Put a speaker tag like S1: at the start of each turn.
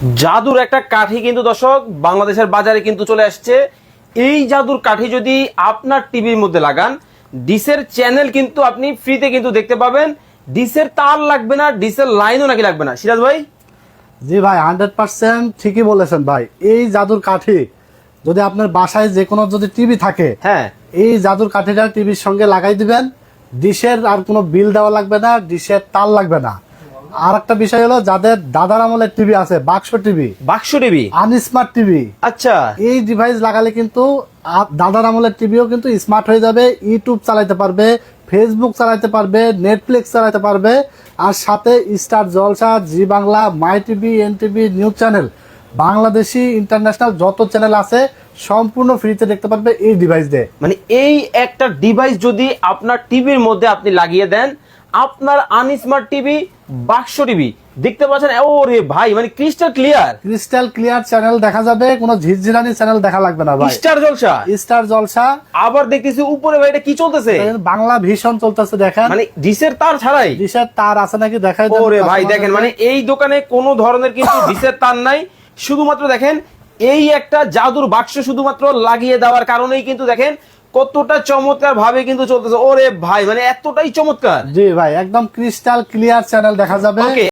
S1: জাদুর একটা কাঠি কিন্তু দর্শক বাংলাদেশের বাজারে কিন্তু চলে আসছে। এই জাদুর কাঠি যদি আপনার টিভির মধ্যে লাগান, ডিসের চ্যানেল কিন্তু আপনি ফ্রিতে কিন্তু দেখতে পাবেন। ডিসের তার লাগবে না, ডিসের লাইনও নাকি লাগবে না। সিরাজ ভাই,
S2: জি ভাই, 100% ঠিকই বলেছেন ভাই। এই জাদুর কাঠি যদি আপনার বাসায় যে কোনো যদি টিভি থাকে,
S1: হ্যাঁ,
S2: এই জাদুর কাঠিটা টিভির সঙ্গে লাগাই দিবেন। ডিশের আর কোনো বিল দেওয়া লাগবে না, ডিশের তার লাগবে না। আর একটা বিষয় হলো, যাদের দাদার আমলের টিভি আছে, বাক্স টিভি,
S1: বাক্স টিভি,
S2: আনস্মার্ট টিভি,
S1: আচ্ছা,
S2: এই ডিভাইস লাগালে কিন্তু দাদার আমলের টিভিও কিন্তু স্মার্ট হয়ে যাবে। ইউটিউব চালাতে পারবে, ফেসবুক চালাতে পারবে, নেটফ্লিক্স চালাতে পারবে, আর সাথে star Jalsha, Zee Bangla, my TV, NTV, news channel, Bangladeshi international যত চ্যানেল আছে সম্পূর্ণ ফ্রিতে দেখতে পারবে এই ডিভাইস দিয়ে।
S1: মানে এই একটা ডিভাইস যদি আপনার টিভির মধ্যে আপনি লাগিয়ে দেন, আপনার আনস্মার্ট টিভি, বাক্স টিভি দেখতে পাচ্ছেন। ওরে ভাই, মানে crystal clear,
S2: crystal clear channel দেখা যাবে, কোনো ঝিরঝিরানি চ্যানেল দেখা লাগবে না ভাই।
S1: স্টার জলসা,
S2: স্টার জলসা,
S1: আবার দেখতেছি উপরে ভাই এটা কি চলতেছে,
S2: বাংলা ভীষণ চলতেছে দেখেন।
S1: মানে ডিসের তার ছাড়াই।
S2: ডিশের তার আছে নাকি দেখাই দেন।
S1: ওরে ভাই দেখেন, মানে এই দোকানে কোনো ধরনের কিন্তু ডিসের তার নাই, শুধুমাত্র দেখেন এই একটা জাদুর বাক্স শুধুমাত্র লাগিয়ে দেওয়ার কারণেই কিন্তু দেখেন কতটা চমৎকার ভাবে কিন্তু চলতেছে। ওরে ভাই, মানে এতটাই চমৎকার।
S2: জি ভাই, একদম ক্রিস্টাল ক্লিয়ার চ্যানেল দেখা যাবে।
S1: ওকে,